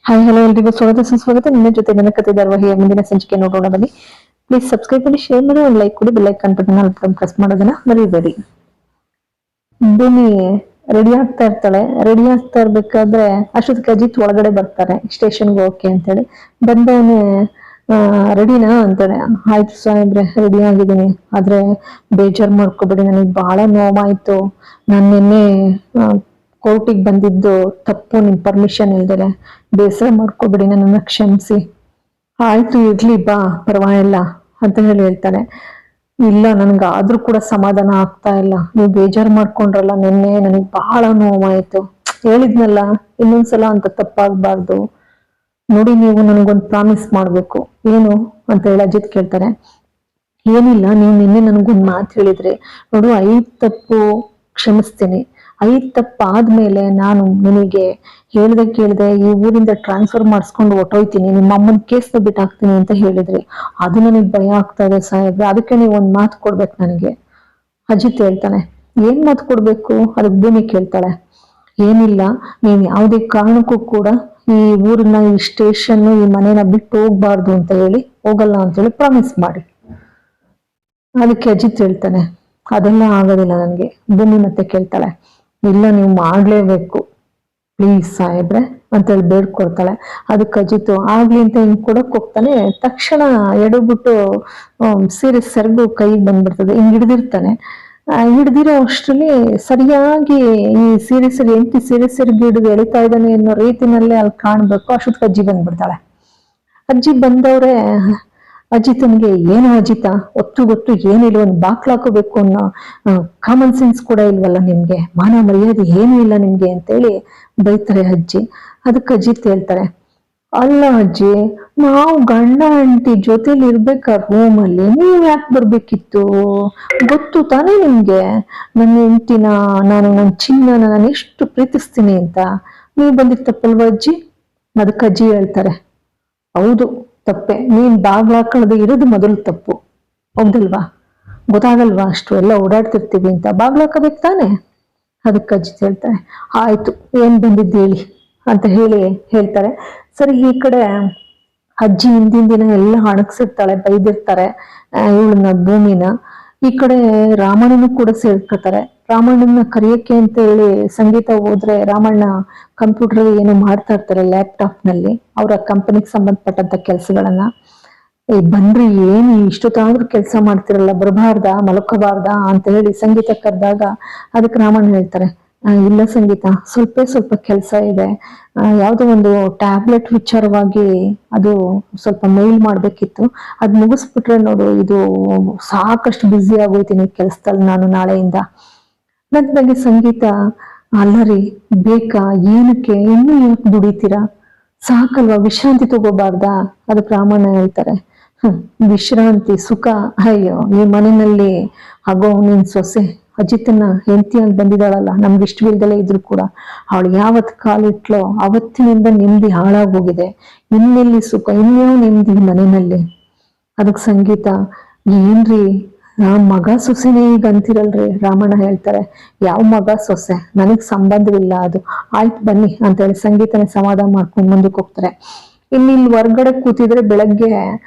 Hi hello ಎಲ್ರಿಗೂ ಸ್ವಾಗತ ಸುಸ್ವಾಗತ. ನಿಮ್ಮ ಜೊತೆ ನನ್ನ ಕತೆ ಧಾರಾವಾಹಿಯ ಮುಂದಿನ ಸಂಚಿಕೆ ನೋಡೋಣ ಬನ್ನಿ. ಪ್ಲೀಸ್ ಸಬ್ಸ್ಕ್ರೈಬ್ ಮಾಡಿ, ಶೇರ್ ಮಾಡಿ, ಒಂದು ಲೈಕ್ ಕೊಡಿ. ಬೆಲ್ ಐಕಾನ್ ಬಟನ್ ಪ್ರೆಸ್ ಮಾಡೋದನ್ನ ಮರಿಬೇಡಿ. ಭೂಮಿ ರೆಡಿ ಆಗ್ತಾ ಇರ್ತಾಳೆ. ರೆಡಿ ಆಗ್ತಾ ಇರ್ಬೇಕಾದ್ರೆ ಅಷ್ಟೊತ್ತಿಗೆ ಅಜಿತ್ ಒಳಗಡೆ ಬರ್ತಾರೆ ಸ್ಟೇಷನ್ಗೆ ಹೋಗಕ್ಕೆ ಅಂತೇಳಿ. ಬಂದವನೇ ರೆಡಿನಾ ಅಂತಾನೆ. ಆಯ್ತು ಸಾಹೇಬ್ರೆ, ರೆಡಿ ಆಗಿದ್ದೀನಿ, ಆದ್ರೆ ಬೇಜಾರ್ ಮಾಡ್ಕೋಬೇಡಿ, ನನಗೆ ಬಹಳ ನೋವಾಯ್ತು. ನಾನು ನಿನ್ನೆ ಕೋರ್ಟಿಗೆ ಬಂದಿದ್ದು ತಪ್ಪು, ನಿಮ್ ಪರ್ಮಿಷನ್ ಇಲ್ದೇನೆ. ಬೇಸರ ಮಾಡ್ಕೋಬೇಡಿ, ನನ್ನನ್ನ ಕ್ಷಮಿಸಿ. ಆಯ್ತು ಇರ್ಲಿ ಬಾ, ಪರವಾಗಿಲ್ಲ ಅಂತ ಹೇಳ್ತಾನೆ. ಇಲ್ಲ, ನನ್ಗಾದ್ರೂ ಕೂಡ ಸಮಾಧಾನ ಆಗ್ತಾ ಇಲ್ಲ. ನೀವು ಬೇಜಾರು ಮಾಡ್ಕೊಂಡ್ರಲ್ಲ ನಿನ್ನೆ, ನನಗೆ ಬಹಳ ನೋವಾಯ್ತು. ಹೇಳಿದ್ನಲ್ಲ ಇನ್ನೊಂದ್ಸಲ ಅಂತ ತಪ್ಪಾಗ್ಬಾರ್ದು. ನೋಡಿ, ನೀವು ನನಗೊಂದು ಪ್ರಾಮಿಸ್ ಮಾಡ್ಬೇಕು. ಏನು ಅಂತ ಹೇಳಿ ಅಜಿತ್ ಕೇಳ್ತಾರೆ. ಏನಿಲ್ಲ, ನೀವು ನಿನ್ನೆ ನನಗೊಂದು ಮಾತು ಹೇಳಿದ್ರಿ ನೋಡು, 5 ತಪ್ಪು ಕ್ಷಮಿಸ್ತೀನಿ, 5 ತಪ್ಪಾದ್ಮೇಲೆ ನಾನು ನಿನಗೆ ಕೇಳ್ದೆ ಈ ಊರಿಂದ ಟ್ರಾನ್ಸ್ಫರ್ ಮಾಡಿಸ್ಕೊಂಡು ಹೊಟ್ಟೋಯ್ತೀನಿ, ನಿಮ್ಮ ಅಮ್ಮನ ಕೇಸ್ನ ಬಿಟ್ಟಾಕ್ತೀನಿ ಅಂತ ಹೇಳಿದ್ರಿ. ಅದು ನನಗೆ ಭಯ ಆಗ್ತಾ ಇದೆ ಸಾಹೇಬ್ರೆ, ಅದಕ್ಕೆ ನೀವು ಒಂದು ಮಾತು ಕೊಡ್ಬೇಕು ನನಗೆ. ಅಜಿತ್ ಹೇಳ್ತಾನೆ. ಏನ್ ಮಾತು ಕೊಡ್ಬೇಕು? ಅದಕ್ಕೆ ಭೂಮಿ ಕೇಳ್ತಾಳೆ. ಏನಿಲ್ಲ, ನೀವು ಯಾವುದೇ ಕಾರಣಕ್ಕೂ ಕೂಡ ಈ ಊರನ್ನ, ಈ ಸ್ಟೇಷನ್, ಈ ಮನೇನ ಬಿಟ್ಟು ಹೋಗ್ಬಾರ್ದು ಅಂತ ಹೇಳಿ, ಹೋಗಲ್ಲ ಅಂತ ಹೇಳಿ ಪ್ರಾಮಿಸ್ ಮಾಡಿ. ಅದಕ್ಕೆ ಅಜಿತ್ ಹೇಳ್ತಾನೆ, ಅದೆಲ್ಲ ಆಗೋದಿಲ್ಲ ನನಗೆ. ಭೂಮಿ ಮತ್ತೆ ಕೇಳ್ತಾಳೆ. ಇಲ್ಲ, ನೀವು ಮಾಡ್ಲೇಬೇಕು ಪ್ಲೀಸ್ ಸಾಹೇಬ್ರೆ ಅಂತೇಳಿ ಬೇಡ್ಕೊಡ್ತಾಳೆ. ಅದಕ್ಕೆ ಅಜಿತ್ ಆಗ್ಲಿ ಅಂತ ಹಿಂಗ್ ಕೊಡಕ್ ಹೋಗ್ತಾನೆ. ತಕ್ಷಣ ಎಡಬಿಟ್ಟು ಸೀರೆ ಸೆರಗು ಕೈಗೆ ಬಂದ್ಬಿಡ್ತದೆ. ಹಿಂಗ್ ಹಿಡ್ದಿರ್ತಾನೆ. ಹಿಡ್ದಿರೋ ಅಷ್ಟರಲ್ಲಿ ಸರಿಯಾಗಿ ಈ ಸೀರೆ ಸೆರಗು ಹಿಡಿದು ಎಳಿತಾ ಇದ್ದಾನೆ ಅನ್ನೋ ರೀತಿನಲ್ಲೇ ಅಲ್ಲಿ ಕಾಣ್ಬೇಕು. ಅಷ್ಟೊತ್ತಿಗೆ ಅಜ್ಜಿ ಬಂದ್ಬಿಡ್ತಾಳೆ. ಅಜ್ಜಿ ಬಂದವ್ರೆ ಅಜಿತನ್ಗೆ, ಏನು ಅಜಿತ, ಒತ್ತು ಗೊತ್ತು ಏನಿಲ್ಲ, ಒಂದು ಬಾಕ್ಲಾಕೋಬೇಕು ಅನ್ನೋ ಕಾಮನ್ ಸೆನ್ಸ್ ಕೂಡ ಇಲ್ವಲ್ಲ ನಿಮ್ಗೆ, ಮಾನ ಮರ್ಯಾದೆ ಏನೂ ಇಲ್ಲ ನಿಮ್ಗೆ ಅಂತೇಳಿ ಬೈತಾರೆ ಅಜ್ಜಿ. ಅದಕ್ಕೆ ಅಜಿತ್ ಹೇಳ್ತಾರೆ, ಅಲ್ಲ ಅಜ್ಜಿ, ನಾವು ಗಂಡ ಹೆಂಡತಿ ಜೊತೆಲಿ ಇರ್ಬೇಕ ರೂಮಲ್ಲಿ, ನೀವ್ ಯಾಕೆ ಬರ್ಬೇಕಿತ್ತು? ಗೊತ್ತು ತಾನೇ ನಿಮ್ಗೆ ನನ್ನ ಹೆಂಡತಿನ, ನಾನು ನನ್ನ ಚಿನ್ನನ ನಾನು ಎಷ್ಟು ಪ್ರೀತಿಸ್ತೀನಿ ಅಂತ. ನೀವು ಬಂದಿದ್ ತಪ್ಪಲ್ವಾ ಅಜ್ಜಿ? ಅದಕ್ಕೆ ಅಜ್ಜಿ ಹೇಳ್ತಾರೆ, ಹೌದು ತಪ್ಪೆ, ನೀನ್ ಬಾಗ್ಲಾಕಳದೆ ಇರೋದು ಮೊದಲು ತಪ್ಪು, ಹೌದಲ್ವಾ? ಗೊತ್ತಾಗಲ್ವಾ ಅಷ್ಟು ಎಲ್ಲ ಓಡಾಡ್ತಿರ್ತೀವಿ ಅಂತ? ಬಾಗ್ಲಾಕಬೇಕು ತಾನೆ. ಅದಕ್ಕೆ ಅಜ್ಜಿ ಹೇಳ್ತಾರೆ, ಆಯ್ತು ಏನ್ ಬಂದಿದ್ದು ಹೇಳಿ ಅಂತ ಹೇಳ್ತಾರೆ. ಸರಿ, ಈ ಕಡೆ ಅಜ್ಜಿ ಹಿಂದಿನ ದಿನ ಎಲ್ಲ ಅಣಗ್ಸಿರ್ತಾಳೆ, ಬೈದಿರ್ತಾರೆ ಇವಳನ್ನ, ಭೂಮಿನ. ಈ ಕಡೆ ರಾಮಣ್ಣನು ಕೂಡ ಸೇರ್ಕೊತಾರೆ. ರಾಮಣ್ಣನ ಕರಿಯಕ್ಕೆ ಅಂತ ಹೇಳಿ ಸಂಗೀತ ಹೋದ್ರೆ, ರಾಮಣ್ಣ ಕಂಪ್ಯೂಟರ್ ಏನೋ ಮಾಡ್ತಾ ಇರ್ತಾರೆ ಲ್ಯಾಪ್ಟಾಪ್ ನಲ್ಲಿ, ಅವರ ಕಂಪನಿಗೆ ಸಂಬಂಧಪಟ್ಟಂತ ಕೆಲಸಗಳನ್ನ. ಬನ್ರಿ, ಏನು ಇಷ್ಟೊತ್ತಾದ್ರೂ ಕೆಲಸ ಮಾಡ್ತಿರಲ್ಲ, ಬರಬಾರ್ದಾ, ಮಲ್ಕೋಬಾರ್ದಾ ಅಂತ ಹೇಳಿ ಸಂಗೀತ ಕರೆದಾಗ, ಅದಕ್ಕೆ ರಾಮಣ್ಣ ಹೇಳ್ತಾರೆ, ಇಲ್ಲ ಸಂಗೀತ, ಸ್ವಲ್ಪ ಕೆಲಸ ಇದೆ, ಯಾವುದೋ ಒಂದು ಟ್ಯಾಬ್ಲೆಟ್ ವಿಚಾರವಾಗಿ ಅದು ಸ್ವಲ್ಪ ಮೇಲ್ ಮಾಡ್ಬೇಕಿತ್ತು, ಅದ್ ಮುಗಿಸ್ಬಿಟ್ರೆ ನೋಡು, ಇದು ಸಾಕಷ್ಟು ಬ್ಯುಸಿ ಆಗೋಯ್ತೀನಿ ಕೆಲ್ಸದಲ್ಲಿ ನಾನು ನಾಳೆಯಿಂದ. ನನಗೆ ಸಂಗೀತ, ಅಲ್ಲರಿ ಬೇಕಾ, ಏನಕ್ಕೆ, ಇನ್ನೂ ಯಾಕೆ ದುಡಿತೀರಾ, ಸಾಕಲ್ವಾ, ವಿಶ್ರಾಂತಿ ತಗೋಬಾರ್ದಾ? ಅದಕ್ಕೆ ರಾಮಣ್ಣ ಹೇಳ್ತಾರೆ, ವಿಶ್ರಾಂತಿ ಸುಖ, ಅಯ್ಯೋ ಈ ಮನೆಯಲ್ಲಿ ಆಗೋ ನಿನ್ ಸೊಸೆ ಅಜಿತನ ಹೆಂಡತಿಯಾಗಿ ಬಂದಿದ್ದಾಳಲ್ಲ, ನಮ್ಗೆ ಇಷ್ಟವಿಲ್ದಲೇ ಇದ್ರು ಕೂಡ ಅವಳು ಯಾವತ್ ಕಾಲಿಟ್ಲೋ ಅವತ್ತಿನಿಂದ ನೆಮ್ಮದಿ ಹಾಳಾಗೋಗಿದೆ. ಇನ್ನೆಲ್ಲಿ ಸುಖ, ಇನ್ಯಾವ ನೆಮ್ಮದಿ ಮನೆಯಲ್ಲಿ? ಅದಕ್ಕೆ ಸಂಗೀತ, ಏನ್ರಿ ಮಗ ಸೊಸೆನೇ ಈಗ ಅಂತಿರಲ್ರಿ? ರಾಮಣ್ಣ ಹೇಳ್ತಾರೆ, ಯಾವ ಮಗ ಸೊಸೆ, ನನಗ್ ಸಂಬಂಧವಿಲ್ಲ ಅದು. ಆಯ್ತು ಬನ್ನಿ ಅಂತ ಹೇಳಿ ಸಂಗೀತನ ಸಮಾಧಾನ ಮಾಡ್ಕೊಂಡು ಮುಂದಕ್ಕೆ ಹೋಗ್ತಾರೆ. ಇಲ್ಲಿ ಹೊರ್ಗಡೆ ಕೂತಿದ್ರೆ ಬೆಳಗ್ಗೆ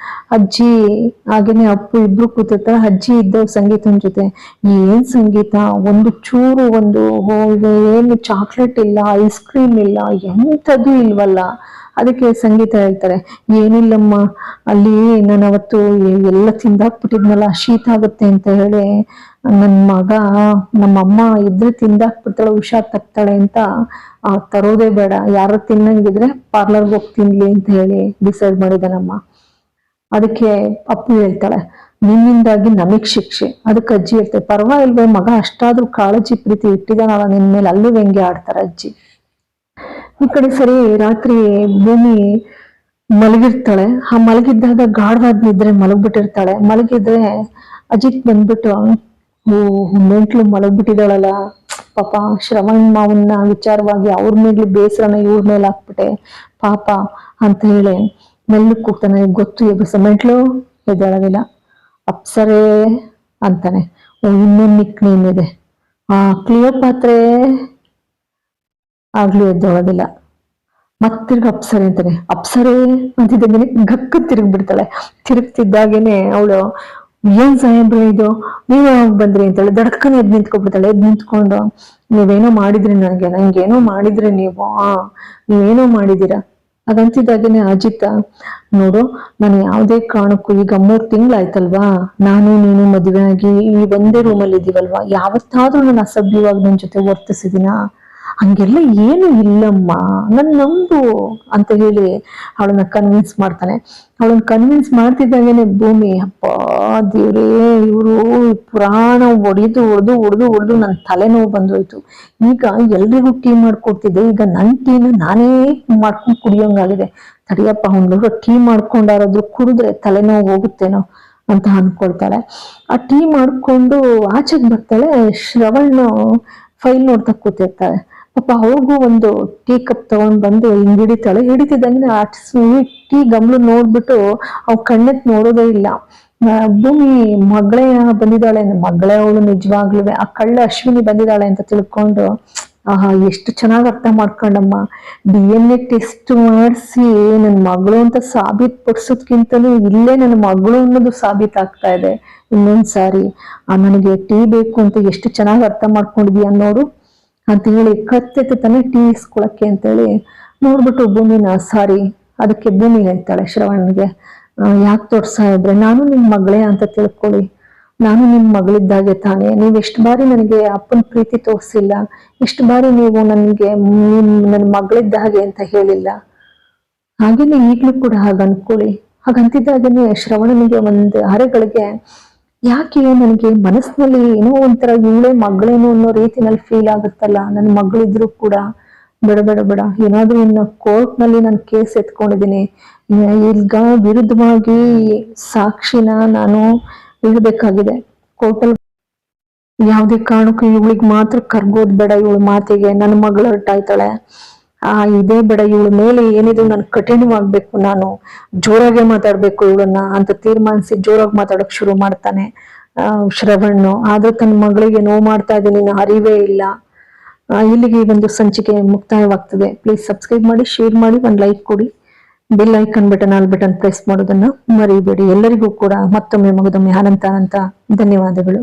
ಅಜ್ಜಿ ಹಾಗೇನೆ ಅಪ್ಪು ಇಬ್ರು ಕೂತಿರ್ತಾರೆ. ಅಜ್ಜಿ ಇದ್ದ ಸಂಗೀತನ ಜೊತೆ, ಏನ್ ಸಂಗೀತ, ಒಂದು ಚೂರು ಒಂದು ಏನು ಚಾಕ್ಲೇಟ್ ಇಲ್ಲ, ಐಸ್ ಕ್ರೀಮ್ ಇಲ್ಲ, ಎಂಥದ್ದು ಇಲ್ವಲ್ಲ? ಅದಕ್ಕೆ ಸಂಗೀತ ಹೇಳ್ತಾರೆ, ಏನಿಲ್ಲಮ್ಮ, ಅಲ್ಲಿ ನಾನು ಅವತ್ತು ಎಲ್ಲ ತಿಂದಾಕ್ಬಿಟ್ಟಿದ್ನಲ್ಲ, ಶೀತ ಆಗುತ್ತೆ ಅಂತ ಹೇಳಿ ನನ್ನ ಮಗ, ನಮ್ಮಮ್ಮ ಇದ್ರೆ ತಿಂದಾಕ್ಬಿಡ್ತಾಳೆ, ಹುಷಾರ್ ತಪ್ತಾಳೆ ಅಂತ ತರೋದೇ ಬೇಡ, ಯಾರು ತಿನ್ನಂಗಿದ್ರೆ ಪಾರ್ಲರ್ಗೆ ಹೋಗಿ ತಿನ್ಲಿ ಅಂತ ಹೇಳಿ ಡಿಸೈಡ್ ಮಾಡಿದಾನಮ್ಮ. ಅದಕ್ಕೆ ಅಪ್ಪು ಹೇಳ್ತಾಳೆ, ನಿನ್ನಿಂದಾಗಿ ನಮಗ್ ಶಿಕ್ಷೆ. ಅದಕ್ಕೆ ಅಜ್ಜಿ ಹೇಳ್ತಾರೆ, ಪರವಾಗಿಲ್ವೇ ಮಗ, ಅಷ್ಟಾದ್ರೂ ಕಾಳಜಿ ಪ್ರೀತಿ ಇಟ್ಟಿದಾನಲ್ಲ ನಿನ್ ಮೇಲೆ, ಅಲ್ಲೂ ವ್ಯಂಗ್ಯ ಆಡ್ತಾರೆ ಅಜ್ಜಿ. ಈ ಕಡೆ ಸರಿ, ರಾತ್ರಿ ಭೂಮಿ ಮಲಗಿರ್ತಾಳೆ. ಆ ಮಲಗಿದ್ದಾಗ ಗಾಢವಾದ ನಿದ್ರೆ ಮಲಗ್ಬಿಟ್ಟಿರ್ತಾಳೆ. ಮಲಗಿದ್ರೆ ಅಜಿತ್ ಬಂದ್ಬಿಟ್ಟು, ಮೆಂಟ್ಲು ಮಲಗ್ಬಿಟ್ಟಿದ್ದಾಳಲ್ಲ ಪಾಪ, ಶ್ರವಣ್ ಮಾವನ್ನ ವಿಚಾರವಾಗಿ ಅವ್ರ ಮೇಲೆ ಬೇಸರನ ಇವ್ರ ಮೇಲೆ ಹಾಕ್ಬಿಟ್ಟೆ ಪಾಪ ಅಂತ ಹೇಳಿ ಮೆಲ್ಲಕ್ ಕೂಗ್ತಾನೆ. ಗೊತ್ತು ಎಬ್ಬಿಸ, ಮೆಂಟ್ಲು ಎದ್ದೇಳೋದಿಲ್ಲ. ಅಪ್ಸರೇ ಅಂತಾನೆ. ಇನ್ನೊಂದು ನಿಕ್ ನೇಮ್ ಇದೆ, ಕ್ಲಿಯೋಪಾತ್ರೆ, ಆಗ್ಲೂ ಎದ್ದೇಳೋದಿಲ್ಲ. ಮತ್ತಿರ್ಗ ಅಪ್ಸರೆ ಅಂತಾನೆ, ಅಪ್ಸರೆ ಅಂತಿದ್ದಾಗೇನೆ ಗಕ್ಕ ತಿರುಗ್ಬಿಡ್ತಾಳೆ. ತಿರುಗ್ತಿದ್ದಾಗೇನೆ ಅವಳು, ಏನ್ ಸಾಹೇಬ್ರೆ ಇದು, ನೀವ್ ಯಾವಾಗ ಬಂದ್ರಿ ಅಂತೇಳಿ ದಡಕ್ಕನೆ ಎದ್ ನಿಂತ್ಕೊಬಿಡ್ತಾಳೆ. ಎದ್ ನಿಂತ್ಕೊಂಡು, ನೀವೇನೋ ಮಾಡಿದ್ರಿ ನಂಗೇನೋ ಮಾಡಿದ್ರಿ ನೀವು, ನೀವೇನೋ ಮಾಡಿದೀರಾ ಅದಂತಿದ್ದಾಗೇನೆ ಅಜಿತ, ನೋಡು ನಾನು ಯಾವ್ದೇ ಕಾರಣಕ್ಕೂ ಈಗ 3 ತಿಂಗಳಾಯ್ತಲ್ವಾ ನಾನು ನೀನು ಮದುವೆ ಆಗಿ ಈ ಒಂದೇ ರೂಮಲ್ಲಿ ಇದೀವಲ್ವಾ, ಯಾವತ್ತಾದ್ರೂ ನಾನು ಅಸಭ್ಯವಾಗಿ ನನ್ ಜೊತೆ ವರ್ತಿಸಿದಿನ? ಹಂಗೆಲ್ಲ ಏನು ಇಲ್ಲಮ್ಮ, ನನ್ ನಂಬು ಅಂತ ಹೇಳಿ ಅವಳನ್ನ ಕನ್ವಿನ್ಸ್ ಮಾಡ್ತಾನೆ. ಅವಳನ್ನ ಕನ್ವಿನ್ಸ್ ಮಾಡ್ತಿದ್ದಾಗೇನೆ ಭೂಮಿ, ಅಪ್ಪ ದೇವ್ರೇ, ಇವರು ಪುರಾಣ ಒಡೆದು ನನ್ ತಲೆನೋವು ಬಂದೋಯ್ತು. ಈಗ ಎಲ್ರಿಗೂ ಟೀ ಮಾಡ್ಕೊಡ್ತಿದ್ದೆ, ಈಗ ನನ್ ಟೀನ ನಾನೇ ಮಾಡ್ಕೊಂಡು ಕುಡಿಯೋಂಗಾಗಿದೆ. ತಡಿಯಪ್ಪ, ಅವ್ನಿಗೆ ಟೀ ಮಾಡ್ಕೊಂಡಾರಾದ್ರೂ ಕುಡಿದ್ರೆ ತಲೆನೋವು ಹೋಗುತ್ತೇನೋ ಅಂತ ಅನ್ಕೊಳ್ತಾಳೆ. ಆ ಟೀ ಮಾಡ್ಕೊಂಡು ಆಚೆಗೆ ಬರ್ತಾಳೆ. ಶ್ರವಣ್ ಫೈಲ್ ನೋಡ್ತಾ ಕೂತಿರ್ತಾಳೆ. ಪಾಪ ಅವ್ರಿಗೂ ಒಂದು ಟೀ ಕಪ್ ತಗೊಂಡ್ ಬಂದು ಹಿಂಗ್ ಹಿಡಿತಾಳೆ. ಹಿಡಿತಿದ್ದಂಗೆ ಆ ಟೀ ಗಮ್ಲು ನೋಡ್ಬಿಟ್ಟು ಅವ್ ಕಣ್ಣೆತ್ ನೋಡೋದೇ ಇಲ್ಲ. ಭೂಮಿ ಮಗಳೇ ಬಂದಿದ್ದಾಳೆ, ಮಗಳೇ ಅವಳು ನಿಜವಾಗ್ಲೂ ಆ ಕಳ್ಳ ಅಶ್ವಿನಿ ಬಂದಿದ್ದಾಳೆ ಅಂತ ತಿಳ್ಕೊಂಡು, ಎಷ್ಟು ಚೆನ್ನಾಗಿ ಅರ್ಥ ಮಾಡ್ಕೊಂಡಮ್ಮ. DNA ಟೆಸ್ಟ್ ಮಾಡಿಸಿ ನನ್ನ ಮಗಳು ಅಂತ ಸಾಬೀತ್ ಪಡಿಸೋದ್ಕಿಂತಲೂ ಇಲ್ಲೇ ನನ್ನ ಮಗಳು ಅನ್ನೋದು ಸಾಬೀತಾಗ್ತಾ ಇದೆ. ಇನ್ನೊಂದ್ಸಾರಿ ನನಗೆ ಟೀ ಬೇಕು ಅಂತ ಎಷ್ಟು ಚೆನ್ನಾಗಿ ಅರ್ಥ ಮಾಡ್ಕೊಂಡಿದ್ಯಾ ನೋಡು ಅಂತ ಹೇಳಿ ಕತ್ತೆತ್ತಾನೆ ಟೀ ಇಸ್ಕೊಳಕ್ಕೆ ಅಂತೇಳಿ ನೋಡ್ಬಿಟ್ಟು ಭೂಮಿನ ಸಾರಿ. ಅದಕ್ಕೆ ಭೂಮಿ ಹೇಳ್ತಾಳೆ ಶ್ರವಣ್ಗೆ, ಯಾಕೆ ತೋರ್ಸಾ ಇದ್ರೆ ನಾನು ನಿಮ್ ಮಗಳೇ ಅಂತ ತಿಳ್ಕೊಳ್ಳಿ, ನಾನು ನಿಮ್ ಮಗಳಿದ್ದಾಗೆ ತಾನೆ. ನೀವ್ ಎಷ್ಟು ಬಾರಿ ನನಗೆ ಅಪ್ಪನ ಪ್ರೀತಿ ತೋರಿಸಿಲ್ಲ, ಎಷ್ಟು ಬಾರಿ ನೀವು ನನ್ಗೆ ನನ್ನ ಮಗಳಿದ್ದ ಹಾಗೆ ಅಂತ ಹೇಳಿಲ್ಲ, ಹಾಗೇನೆ ಈಗ್ಲೂ ಕೂಡ ಹಾಗ ಅನ್ಕೊಳ್ಳಿ. ಹಾಗಂತಿದ್ದಾಗೇನೆ ಶ್ರವಣನಿಗೆ ಒಂದು ಅರೆಗಳಿಗೆ ಯಾಕೆ ನನಗೆ ಮನಸ್ಸಿನಲ್ಲಿ ಏನೋ ಒಂಥರ ಇವಳೇ ಮಗಳೇನು ಅನ್ನೋ ರೀತಿನಲ್ಲಿ ಫೀಲ್ ಆಗುತ್ತಲ್ಲ, ನನ್ನ ಮಗಳಿದ್ರು ಕೂಡ ಬೇಡ ಏನಾದ್ರೂ ಇನ್ನು ಕೋರ್ಟ್ ನಲ್ಲಿ ನಾನು ಕೇಸ್ ಎತ್ಕೊಂಡಿದ್ದೀನಿ, ಈಗ ವಿರುದ್ಧವಾಗಿ ಸಾಕ್ಷಿನ ನಾನು ಇಡಬೇಕಾಗಿದೆ ಕೋರ್ಟಲ್. ಯಾವ್ದೇ ಕಾರಣಕ್ಕೂ ಇವಳಿಗೆ ಮಾತ್ರ ಕರ್ಗೋದ್ ಬೇಡ, ಇವಳ ಮಾತಿಗೆ ನನ್ನ ಮಗಳು ಹೊರಟಾಯ್ತಾಳೆ, ಇದೇ ಬೇಡ, ಇವಳ ಮೇಲೆ ಏನಿದ್ರು ನನ್ ಕಠಿಣವಾಗ್ಬೇಕು, ನಾನು ಜೋರಾಗೆ ಮಾತಾಡ್ಬೇಕು ಇವಳನ್ನ ಅಂತ ತೀರ್ಮಾನಿಸಿ ಜೋರಾಗಿ ಮಾತಾಡಕ್ ಶುರು ಮಾಡ್ತಾನೆ ಶ್ರವಣ್ಣು. ಆದ್ರೆ ತನ್ನ ಮಗಳಿಗೆ ನೋವು ಮಾಡ್ತಾ ಇದ್ದೀನಿ, ಅರಿವೇ ಇಲ್ಲ. ಇಲ್ಲಿಗೆ ಈ ಒಂದು ಸಂಚಿಕೆ ಮುಕ್ತಾಯವಾಗ್ತದೆ. ಪ್ಲೀಸ್ ಸಬ್ಸ್ಕ್ರೈಬ್ ಮಾಡಿ, ಶೇರ್ ಮಾಡಿ, ಒಂದು ಲೈಕ್ ಕೊಡಿ, bell icon button all button press ಮಾಡೋದನ್ನ ಮರಿಬೇಡಿ. ಎಲ್ಲರಿಗೂ ಕೂಡ ಮತ್ತೊಮ್ಮೆ ಮಗದೊಮ್ಮೆ ಅನಂತ ಧನ್ಯವಾದಗಳು.